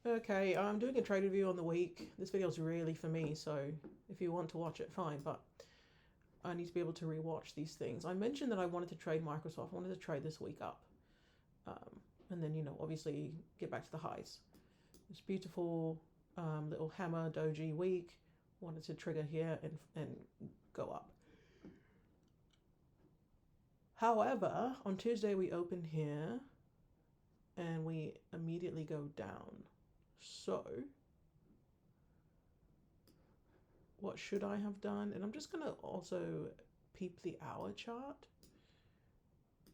Okay, I'm doing a trade review on the week. This video is really for me, so if you want to watch it, fine, but I need to be able to rewatch these things. I mentioned that I wanted to trade Microsoft. I wanted to trade this week up. And then, obviously get back to the highs. This beautiful little hammer doji week. Wanted to trigger here and go up. However, on Tuesday we open here and we immediately go down. So what should I have done? And I'm just gonna also peep the hour chart.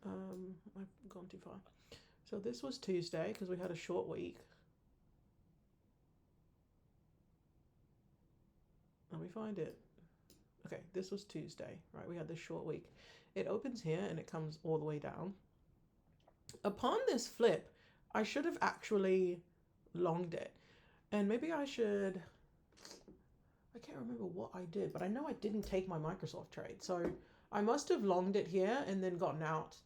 I've gone too far. So this was Tuesday because we had a short week. Let me find it. Okay, this was Tuesday, right? We had this short week. It opens here and it comes all the way down. Upon this flip, I should have actually longed it. And maybe I should. I can't remember what I did, but I know I didn't take my Microsoft trade. So I must have longed it here and then gotten out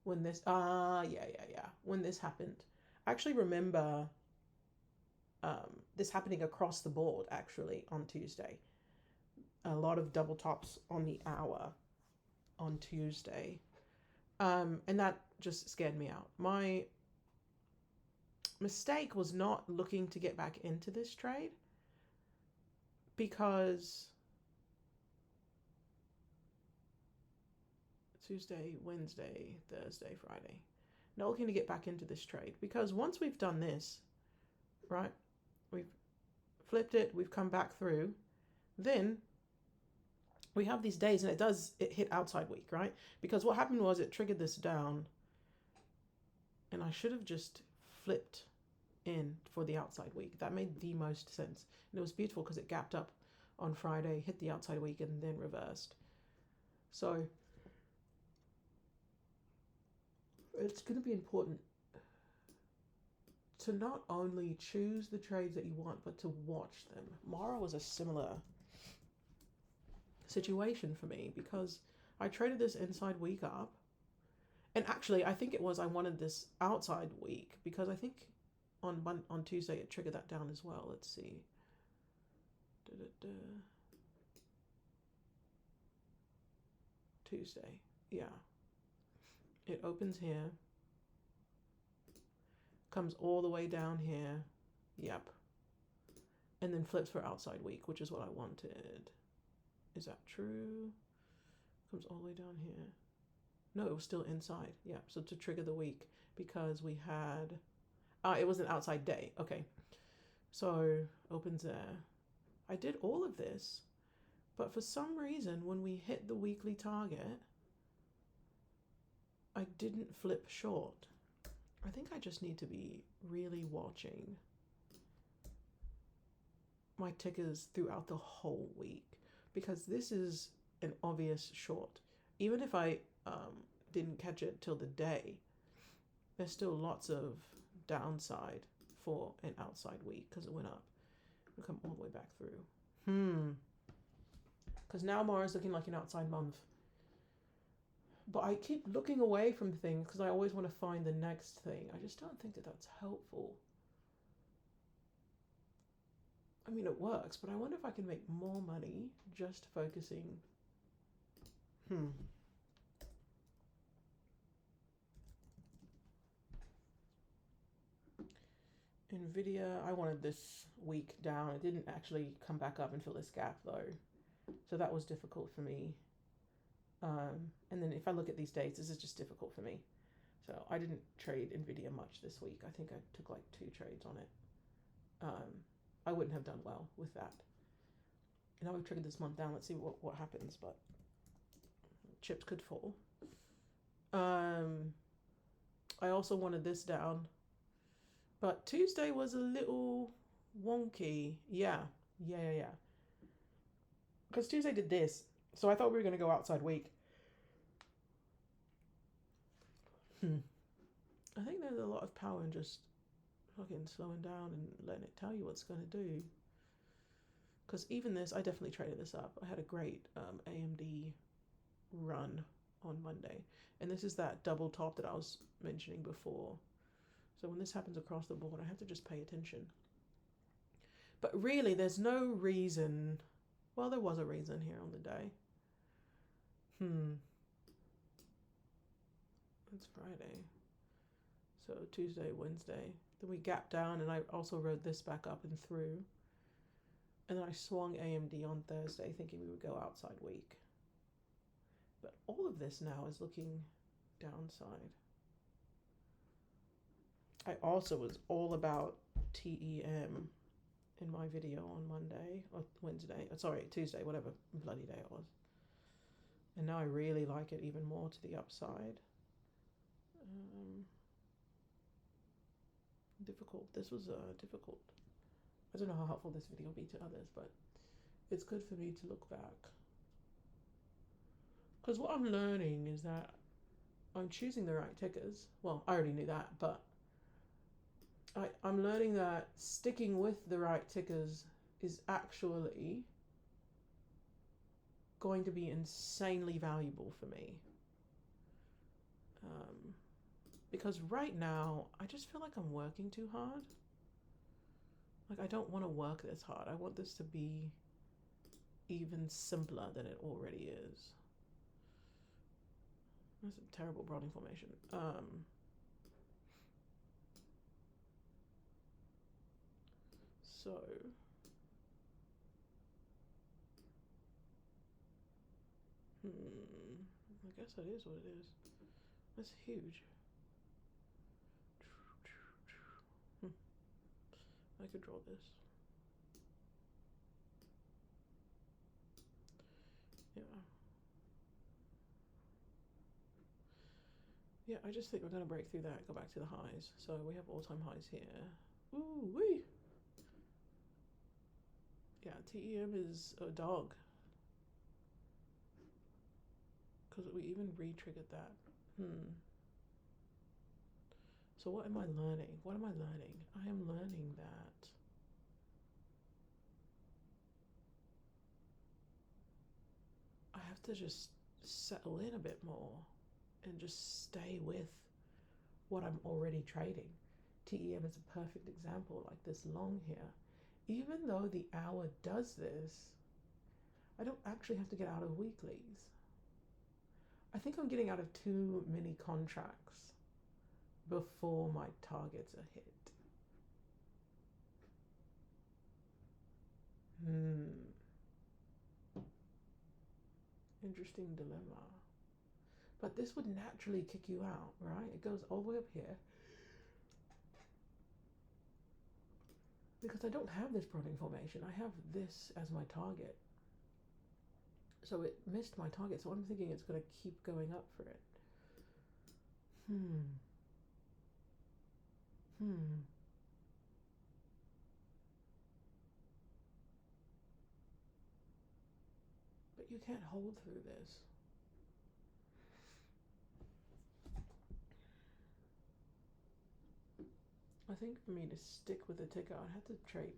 when this. Yeah. When this happened. I actually remember this happening across the board actually on Tuesday. A lot of double tops on the hour on Tuesday. And that just scared me out. My mistake was not looking to get back into this trade because Tuesday, Wednesday, Thursday, Friday. Not looking to get back into this trade because once we've done this, right, we've flipped it, we've come back through, then we have these days and it hit outside week, right? Because what happened was it triggered this down and I should have just flipped in for the outside week. That made the most sense. And it was beautiful because it gapped up on Friday, hit the outside week, and then reversed. So it's going to be important to not only choose the trades that you want, but to watch them. Mara was a similar situation for me because I traded this inside week up. And actually, I think it was I wanted this outside week because I think on Tuesday it triggered that down as well. Let's see. Da-da-da. Tuesday. Yeah. It opens here, comes all the way down here. Yep. And then flips for outside week, which is what I wanted. Is that true? Comes all the way down here. No, it was still inside. Yeah, so to trigger the week because we had. It was an outside day. Okay. So opens there. I did all of this, but for some reason, when we hit the weekly target, I didn't flip short. I think I just need to be really watching my tickers throughout the whole week because this is an obvious short. Even if I didn't catch it till the day, there's still lots of downside for an outside week because it went up. It'll come all the way back through. Because now Mara's looking like an outside month. But I keep looking away from things because I always want to find the next thing. I just don't think that that's helpful. I mean, it works, but I wonder if I can make more money just focusing. Nvidia, I wanted this week down. It didn't actually come back up and fill this gap though. So that was difficult for me. And then if I look at these dates, this is just difficult for me. So I didn't trade Nvidia much this week. I think I took like 2 trades on it. I wouldn't have done well with that. Now we've triggered this month down. Let's see what happens, but chips could fall. I also wanted this down, but Tuesday was a little wonky. Yeah. Because Tuesday did this, so I thought we were going to go outside week. I think there's a lot of power in just fucking slowing down and letting it tell you what's going to do. Because even this, I definitely traded this up. I had a great AMD run on Monday. And this is that double top that I was mentioning before. So when this happens across the board, I have to just pay attention. But really, there's no reason. Well, there was a reason here on the day. It's Friday. So Tuesday, Wednesday. Then we gapped down, and I also rode this back up and through. And then I swung AMD on Thursday, thinking we would go outside weak. But all of this now is looking downside. I also was all about TEM in my video on Monday or Wednesday. Sorry, Tuesday, whatever bloody day it was. And now I really like it even more to the upside. Difficult. This was difficult. I don't know how helpful this video will be to others, but it's good for me to look back. Because what I'm learning is that I'm choosing the right tickers. Well, I already knew that, but I'm learning that sticking with the right tickers is actually going to be insanely valuable for me. Because right now, I just feel like I'm working too hard. Like, I don't want to work this hard. I want this to be even simpler than it already is. That's a terrible Browning formation. So I guess that is what it is. That's huge. I could draw this. Yeah. Yeah, I just think we're going to break through that, go back to the highs. So we have all-time highs here. Ooh, wee! Yeah, TEM is a dog. Because we even re-triggered that. So what am I learning? What am I learning? I am learning that I have to just settle in a bit more and just stay with what I'm already trading. TEM is a perfect example, like this long here. Even though the hour does this, I don't actually have to get out of weeklies. I think I'm getting out of too many contracts before my targets are hit. Interesting dilemma. But this would naturally kick you out, right? It goes all the way up here. Because I don't have this prodding formation. I have this as my target. So it missed my target. So I'm thinking it's going to keep going up for it. But you can't hold through this. I think for me to stick with the ticker, I'd have to trade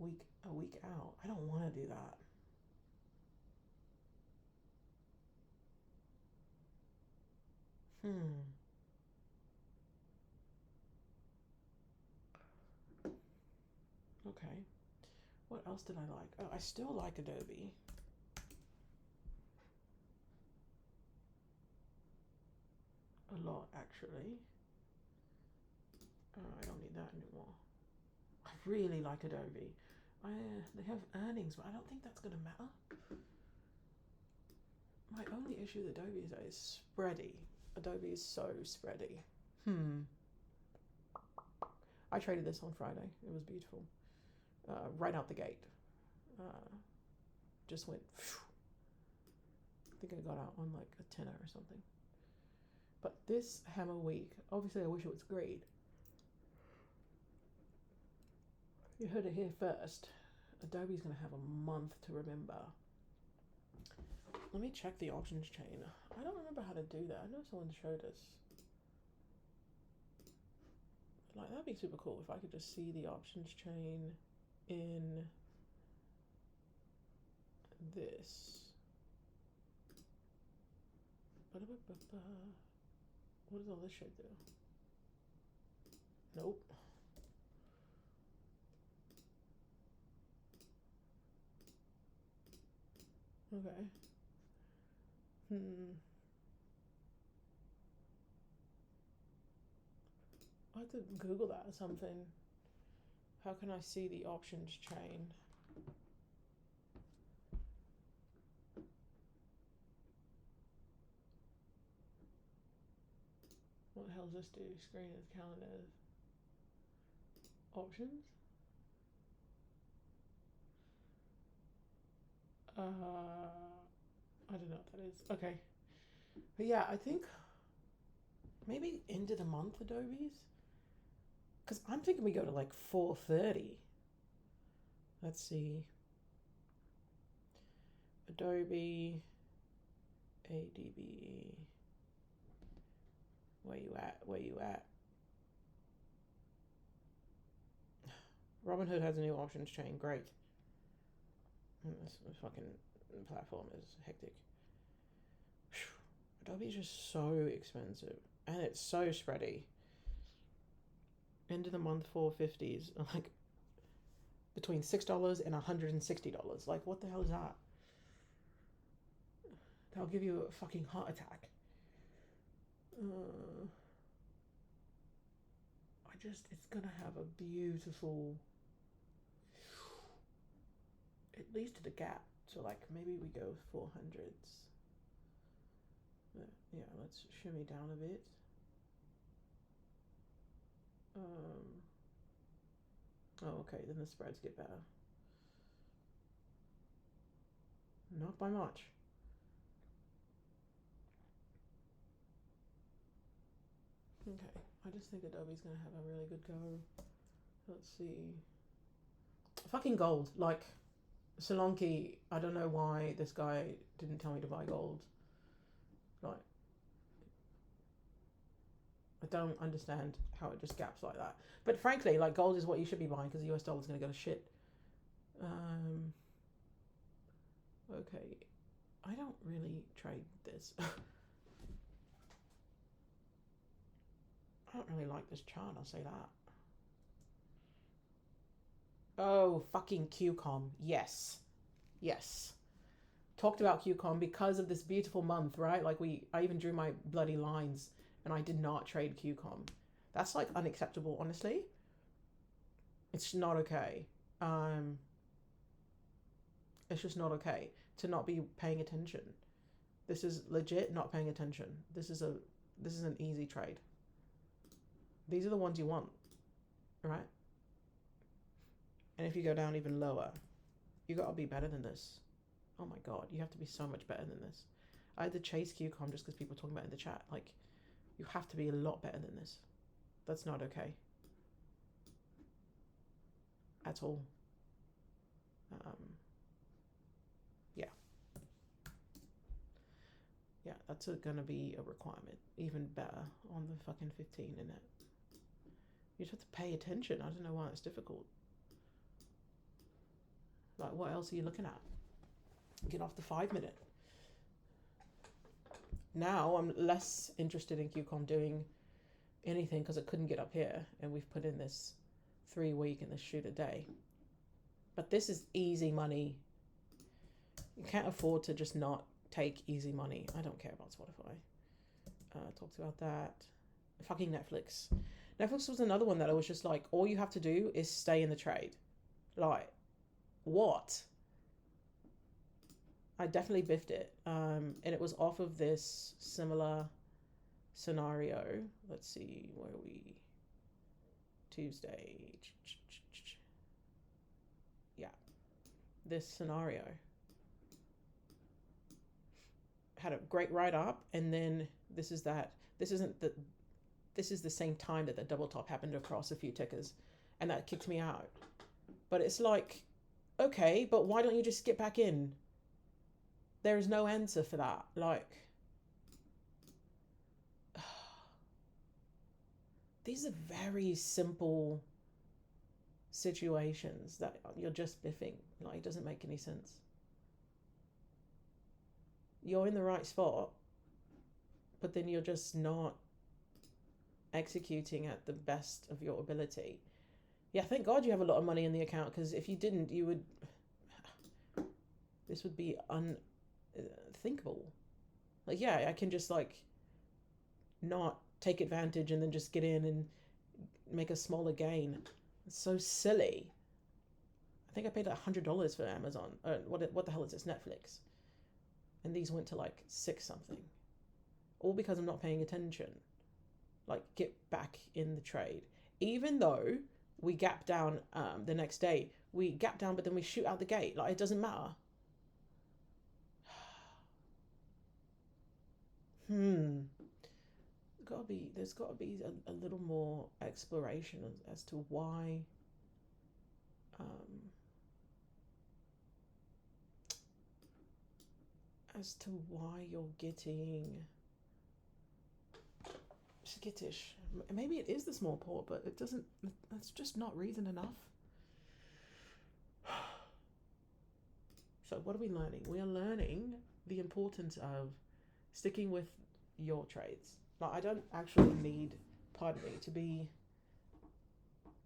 a week out. I don't want to do that. Okay. What else did I like? Oh, I still like Adobe. A lot, actually. I don't need that anymore. I really like Adobe. They have earnings, but I don't think that's going to matter. My only issue with Adobe is spready. Adobe is so spready. I traded this on Friday. It was beautiful. Right out the gate. Just went. Phew. I think I got out on like a tenner or something. But this hammer week, obviously I wish it was great. You heard it here first. Adobe's going to have a month to remember. Let me check the options chain. I don't remember how to do that. I know someone showed us. Like, that'd be super cool if I could just see the options chain in this. What does all this shit do? Nope. Okay. I have to Google that or something. How can I see the options chain? What the hell does this do? Screen of calendar. Options? I don't know what that is. Okay. But yeah, I think maybe end of the month Adobe's. Because I'm thinking we go to like 4:30. Let's see. Adobe ADB. Where you at? Where you at? Robinhood has a new options chain. Great. This fucking platform is hectic. Adobe is just so expensive. And it's so spready. End of the month 450s. Like between $6 and $160. Like, what the hell is that? That'll give you a fucking heart attack. It's gonna have a beautiful, at least to the gap. So, like, maybe we go 400s. Yeah, let's shimmy down a bit. Oh, okay, then the spreads get better. Not by much. Okay, I just think Adobe's gonna have a really good go. Let's see. Fucking gold. Like, Solanke, I don't know why this guy didn't tell me to buy gold. Like, I don't understand how it just gaps like that. But frankly, like, gold is what you should be buying because the US dollar's gonna go to shit. Okay. I don't really trade this. I don't really like this chart, I'll say that. Oh, fucking QCOM. Yes. Yes. Talked about QCOM because of this beautiful month, right? Like, I even drew my bloody lines and I did not trade QCOM. That's like unacceptable, honestly. It's not okay. It's just not okay to not be paying attention. This is legit not paying attention. This is an easy trade. These are the ones you want, right? And if you go down even lower, you gotta be better than this. Oh my god, you have to be so much better than this. I had to chase QCOM just because people were talking about it in the chat. Like, you have to be a lot better than this. That's not okay. At all. Yeah. Yeah, that's gonna be a requirement. Even better on the fucking 15, isn't it? You just have to pay attention. I don't know why it's difficult. Like, what else are you looking at? Get off the 5-minute. Now I'm less interested in QCOM doing anything because it couldn't get up here, and we've put in this 3-week and this shoot a day. But this is easy money. You can't afford to just not take easy money. I don't care about Spotify. Talked about that. Fucking Netflix. Netflix was another one that I was just like, all you have to do is stay in the trade. Like, what? I definitely biffed it. And it was off of this similar scenario. Let's see, where are we? Tuesday. Yeah. This scenario had a great write up, and then this is the same time that the double top happened across a few tickers, and that kicked me out. But it's like, okay, but why don't you just get back in? There is no answer for that. Like, these are very simple situations that you're just biffing. Like, it doesn't make any sense. You're in the right spot, but then you're just not executing at the best of your ability. Yeah, thank God you have a lot of money in the account, because if you didn't, you would. This would be thinkable. Like, yeah, I can just like not take advantage and then just get in and make a smaller gain. It's so silly. I think I paid like $100 for Amazon. What the hell is this? Netflix. And these went to like six something. All because I'm not paying attention. Like, get back in the trade. Even though we gap down the next day, we gap down, but then we shoot out the gate. Like, it doesn't matter. There's gotta be a little more exploration as to why um, you're getting skittish. Maybe it is the small port, but it doesn't. That's just not reason enough. So what are we learning? We are learning the importance of sticking with your trades. Like, I don't actually need, pardon me, to be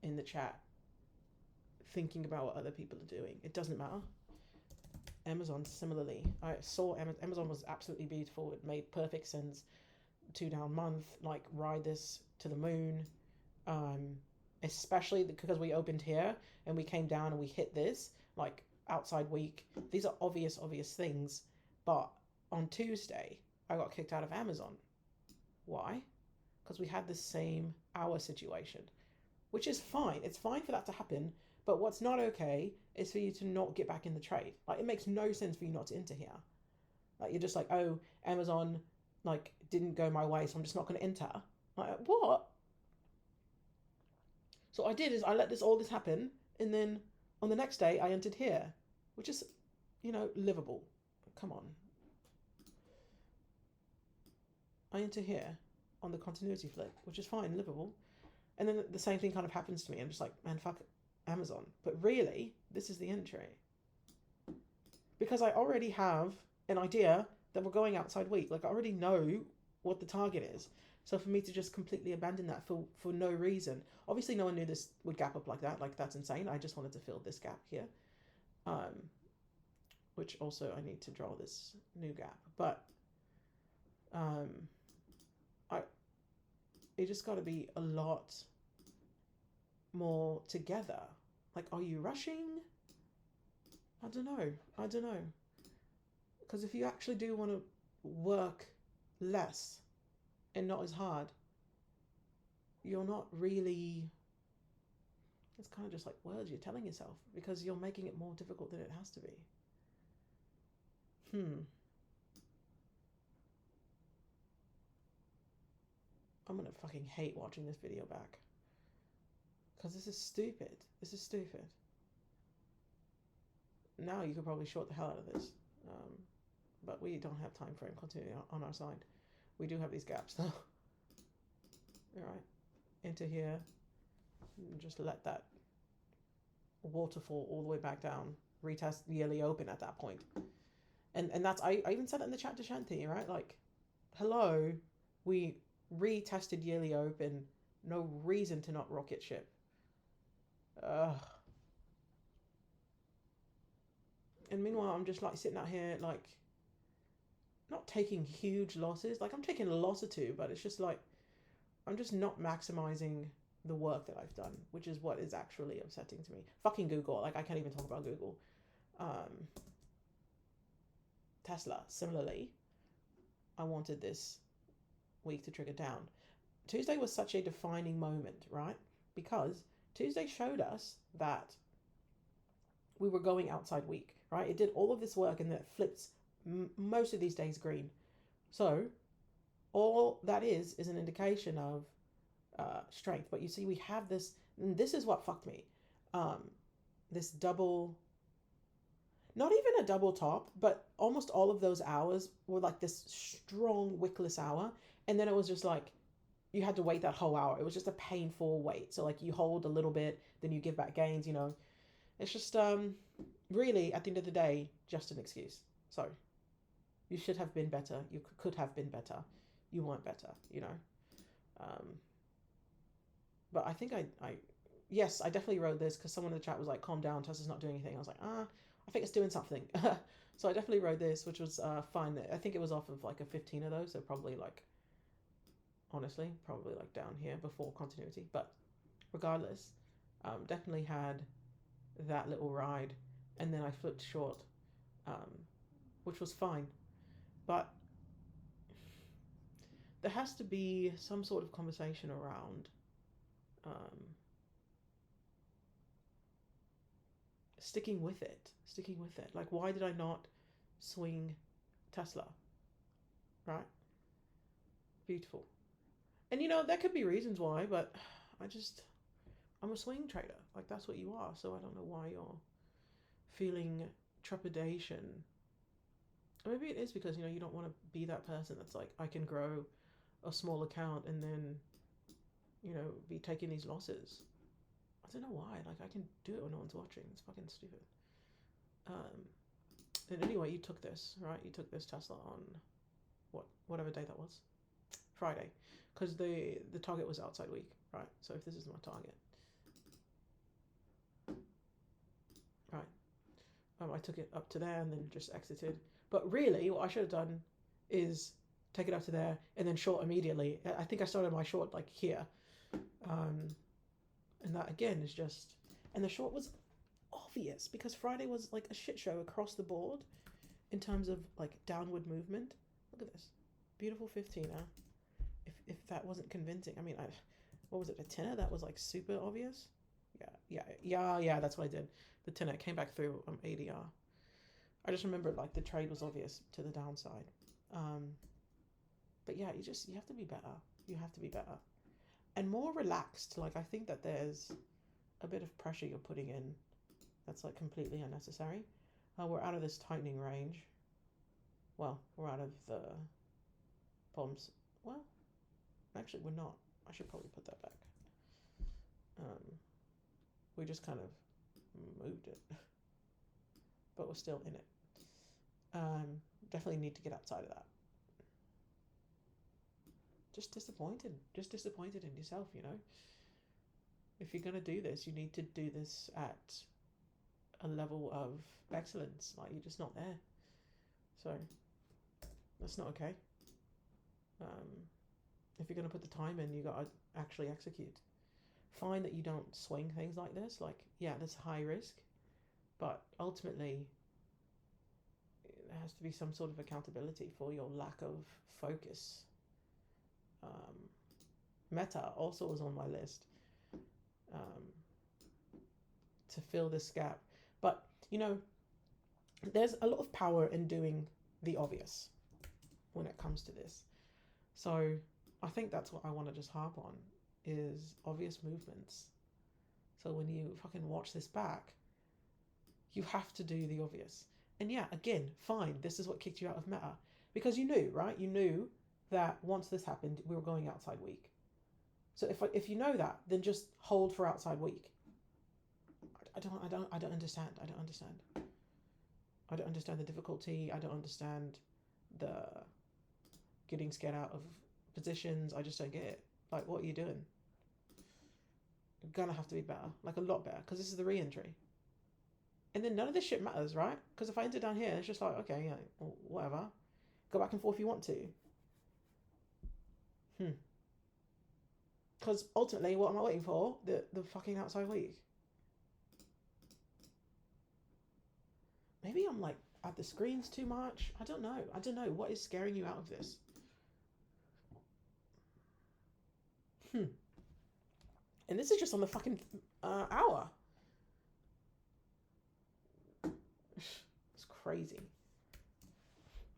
in the chat thinking about what other people are doing. It doesn't matter. Amazon, similarly, I saw Amazon was absolutely beautiful. It made perfect sense. 2 down month, like, ride this to the moon. Especially because we opened here and we came down and we hit this, like, outside week. These are obvious things. But on Tuesday, I got kicked out of Amazon. Why? Because we had the same hour situation, which is fine. It's fine for that to happen. But what's not okay is for you to not get back in the trade. Like, it makes no sense for you not to enter here. Like, you're just like, oh, Amazon, like, didn't go my way, so I'm just not going to enter. Like, what? So what I did is I let all this happen, and then on the next day I entered here, which is, livable. Come on. I enter here on the continuity flip, which is fine, livable. And then the same thing kind of happens to me. I'm just like, man, fuck Amazon. But really, this is the entry. Because I already have an idea that we're going outside week. Like, I already know what the target is. So for me to just completely abandon that for no reason. Obviously, no one knew this would gap up like that. Like, that's insane. I just wanted to fill this gap here. Which also I need to draw this new gap. But it just got to be a lot more together. Like, are you rushing? I don't know. Because if you actually do want to work less and not as hard, you're not really, it's kind of just like words you're telling yourself, because you're making it more difficult than it has to be. I'm gonna fucking hate watching this video back. Because this is stupid. Now you could probably short the hell out of this. But we don't have time frame continuity on our side. We do have these gaps though. Alright. Into here. And just let that waterfall all the way back down. Retest yearly open at that point. And that's, I even said it in the chat to Shanti, right? Like, hello, we retested yearly open. No reason to not rocket ship. Ugh. And meanwhile, I'm just like sitting out here, like, not taking huge losses. Like, I'm taking a loss or two, but it's just like, I'm just not maximizing the work that I've done, which is what is actually upsetting to me. Fucking Google. Like, I can't even talk about Google. Tesla, similarly, I wanted this week to trigger down. Tuesday was such a defining moment, right? Because Tuesday showed us that we were going outside week, right? It did all of this work and then it flips most of these days green. So all that is an indication of strength. But you see, we have this, and this is what fucked me. This double, not even a double top, but almost all of those hours were like this strong wickless hour. And then it was just like, you had to wait that whole hour. It was just a painful wait. So like, you hold a little bit, then you give back gains, It's just really, at the end of the day, just an excuse. So you should have been better. You could have been better. You weren't better, But I think yes, I definitely wrote this because someone in the chat was like, calm down, Tesla's not doing anything. I was like, I think it's doing something. So I definitely rode this, which was fine. I think it was off of like a 15 of those, so probably like, honestly, probably like down here before continuity. But regardless, definitely had that little ride, and then I flipped short, um, which was fine. But there has to be some sort of conversation around um, sticking with it. Sticking with it. Like, why did I not swing Tesla? Right? Beautiful. And there could be reasons why, but I'm a swing trader. Like, that's what you are. So I don't know why you're feeling trepidation. Or maybe it is because, you don't want to be that person that's like, I can grow a small account and then, be taking these losses. I don't know why. Like, I can do it when no one's watching. It's fucking stupid. And anyway, you took this, right? You took this Tesla on whatever day that was, Friday, because the target was outside week, right? So if this is my target, right, I took it up to there and then just exited. But really, what I should have done is take it up to there and then short immediately. I think I started my short like here, and that again is just, and the short was obvious because Friday was like a shit show across the board in terms of like downward movement. Look at this beautiful 15er. If that wasn't convincing, I mean, what was it, a 10er that was like super obvious? Yeah, that's what I did. The 10er came back through ADR. I just remembered like the trade was obvious to the downside. But yeah, you have to be better. You have to be better and more relaxed. Like, I think that there's a bit of pressure you're putting in that's like completely unnecessary. We're out of this tightening range. Well, we're out of the bombs. Well, actually, we're not. I should probably put that back. We just kind of moved it, but we're still in it. Definitely need to get outside of that. Just disappointed in yourself, If you're gonna do this, you need to do this at a level of excellence. Like, you're just not there. So that's not okay. If you're gonna put the time in, you gotta actually execute. Fine that you don't swing things like this. Like, yeah, that's high risk, but ultimately there has to be some sort of accountability for your lack of focus. Meta also was on my list to fill this gap. But, there's a lot of power in doing the obvious when it comes to this. So I think that's what I want to just harp on, is obvious movements. So when you fucking watch this back, you have to do the obvious. And yeah, again, fine, this is what kicked you out of Meta. Because you knew, right? You knew that once this happened, we were going outside week. So if you know that, then just hold for outside week. I don't understand. I don't understand the difficulty. I don't understand the getting scared out of positions. I just don't get it. Like, what are you doing? You're gonna have to be better, like a lot better, because this is the re-entry. And then none of this shit matters, right? Because if I enter down here, it's just like, okay, yeah, well, whatever. Go back and forth if you want to. Because ultimately, what am I waiting for? The fucking outside week. Maybe I'm like at the screens too much. I don't know. What is scaring you out of this? And this is just on the fucking hour. It's crazy.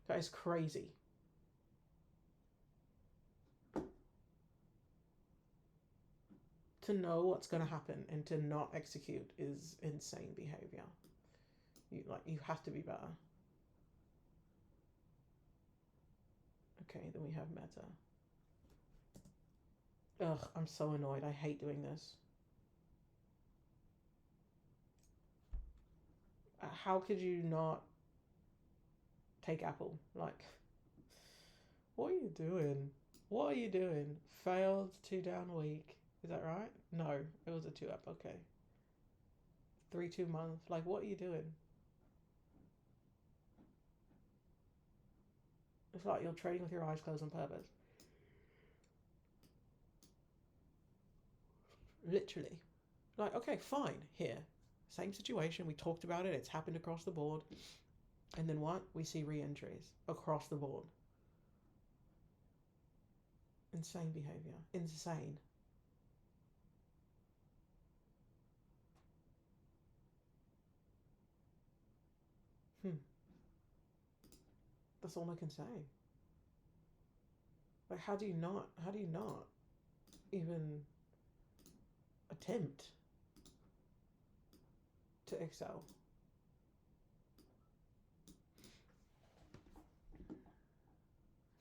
That is crazy. To know what's going to happen and to not execute is insane behavior. You have to be better. Okay, then we have Meta. Ugh, I'm so annoyed. I hate doing this. How could you not take Apple? Like, what are you doing? What are you doing? Failed 2 down week. Is that right? No, it was a 2 up. Okay. 3-2 month. Like, what are you doing? Looks like you're trading with your eyes closed on purpose. Literally. Like, okay, fine, here. Same situation, we talked about it, it's happened across the board. And then what? We see re-entries across the board. Insane behavior. Insane. That's all I can say. Like, how do you not even attempt to excel?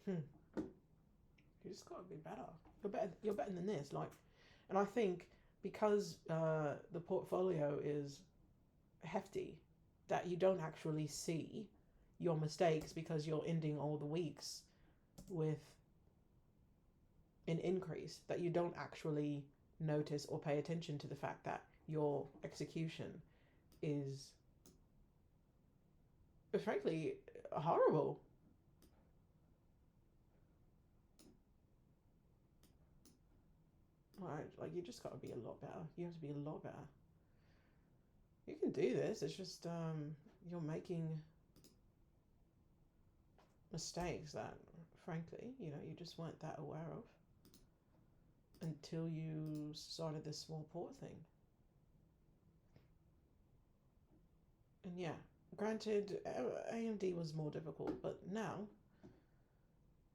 You just gotta be better. You're better than this. Like, and I think because the portfolio is hefty, that you don't actually see your mistakes because you're ending all the weeks with an increase, that you don't actually notice or pay attention to the fact that your execution is frankly horrible. Right, like you just got to be a lot better. You have to be a lot better. You can do this. It's just you're making mistakes that, frankly, you just weren't that aware of until you started this small port thing. And yeah, granted, AMD was more difficult, but now,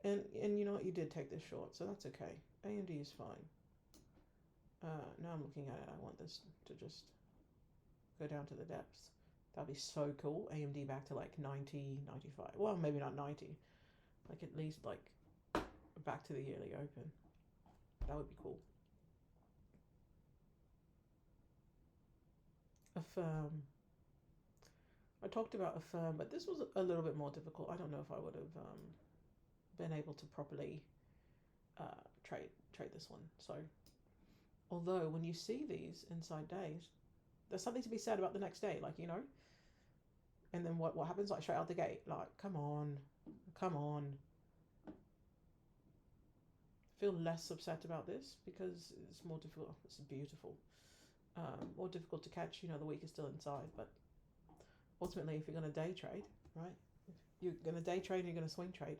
and you know what, you did take this short, so that's okay. AMD is fine. Now I'm looking at it, I want this to just go down to the depths. That'd be so cool. AMD back to like 90, 95. Well, maybe not 90. Like at least like back to the yearly open. That would be cool. Affirm. I talked about Affirm, but this was a little bit more difficult. I don't know if I would have been able to properly trade this one. So, although when you see these inside days, there's something to be said about the next day, like, and then what happens, like, straight out the gate, like, come on. I feel less upset about this because it's more difficult. It's beautiful. More difficult to catch, the week is still inside, but ultimately, if you're going to day trade, right, if you're going to day trade and you're going to swing trade,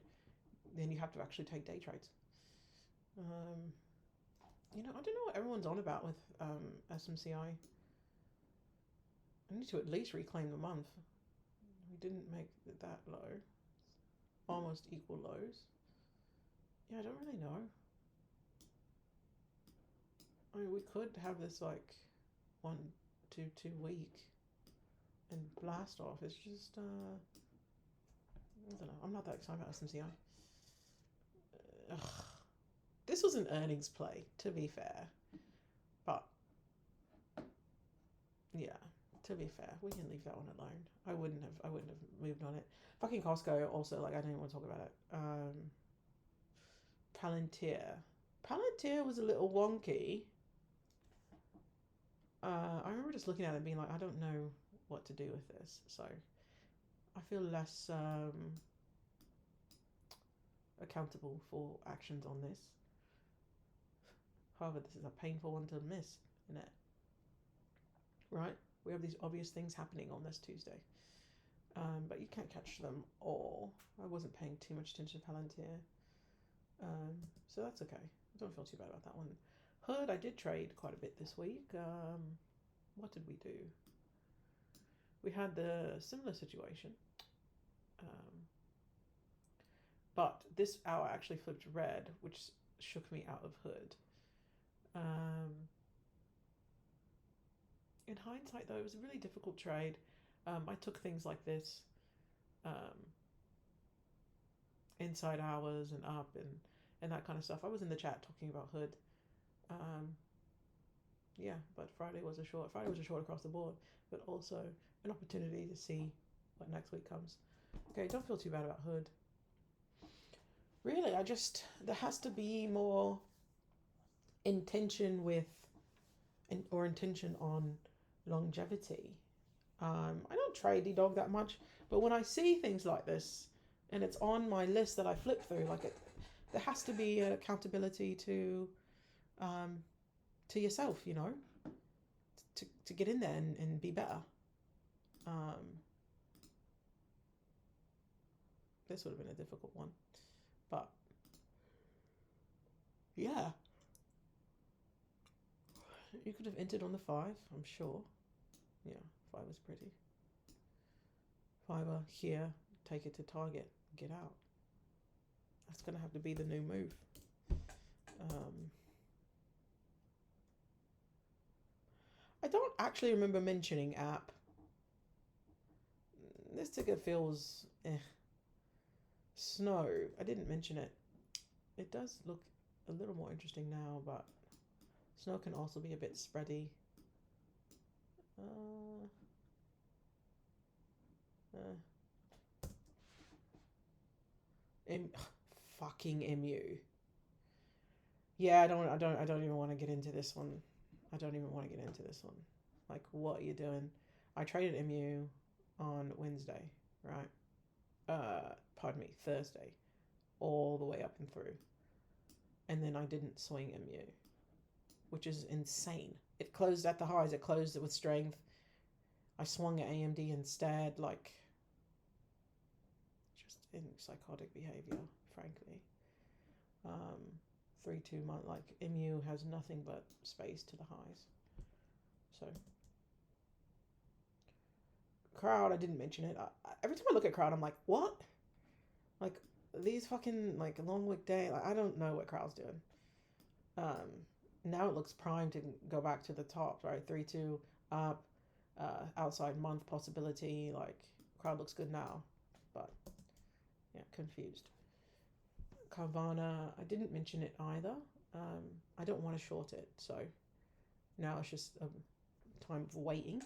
then you have to actually take day trades. I don't know what everyone's on about with SMCI. I need to at least reclaim the month. We didn't make it that low. Almost equal lows. Yeah, I don't really know. I mean, we could have this like 1, 2 week and blast off. It's just, I don't know. I'm not that excited about SMCI. This was an earnings play, to be fair. But, yeah, to be fair, we can leave that one alone. I wouldn't have moved on it. Fucking Costco also, like, I don't even want to talk about it. Palantir was a little wonky. I remember just looking at it and being like, I don't know what to do with this. So I feel less accountable for actions on this. However, this is a painful one to miss, isn't it? Right? We have these obvious things happening on this Tuesday. But you can't catch them all. I wasn't paying too much attention to Palantir. So that's okay. I don't feel too bad about that one. Hood, I did trade quite a bit this week. What did we do? We had the similar situation. But this hour actually flipped red, which shook me out of Hood. In hindsight, though, it was a really difficult trade. I took things like this inside hours and up and that kind of stuff. I was in the chat talking about Hood. Yeah, but Friday was a short. Friday was a short across the board, but also an opportunity to see what next week comes. Okay, don't feel too bad about Hood. Really, there has to be more intention intention on longevity. I don't trade D-Dog that much, but when I see things like this, and it's on my list that I flip through. Like there has to be an accountability um, to yourself, you know, to get in there and be better. Um, this would have been a difficult one, but yeah, you could have entered on the 5, I'm sure. Yeah, 5 is pretty. 5 here, take it to target, get out. That's gonna have to be the new move. I don't actually remember mentioning app. This ticket feels Snow, I didn't mention it. It does look a little more interesting now, but Snow can also be a bit spready. M- Fucking MU. Yeah, I don't even want to get into this one. I don't even want to get into this one. Like, what are you doing? I traded MU on Wednesday, right? Pardon me, Thursday, all the way up and through, and then I didn't swing MU, which is insane. It closed at the highs. It closed with strength. I swung at AMD instead, like, just in psychotic behavior, frankly. 3-2 month, like, MU has nothing but space to the highs. So crowd, I didn't mention it. Every time I look at crowd, I'm like, what? Like these fucking like long week day. Like I don't know what crowd's doing. Um, Now it looks primed to go back to the top, right? 3-2 up, outside month possibility. Like crowd looks good now, but yeah, confused. Carvana, I didn't mention it either. I don't want to short it, so now it's just a time of waiting.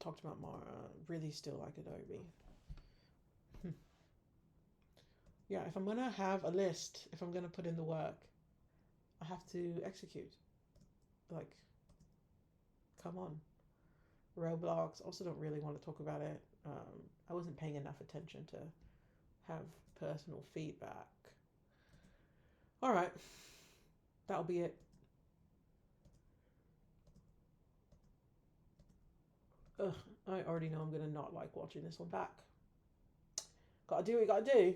Talked about Mara. Really still like Adobe. Yeah, if I'm gonna have a list, if I'm gonna put in the work, I have to execute. Like, come on. Roblox. Also, don't really want to talk about it. I wasn't paying enough attention to have personal feedback. All right, that'll be it. Ugh, I already know I'm gonna not like watching this one back. Gotta do what you gotta do.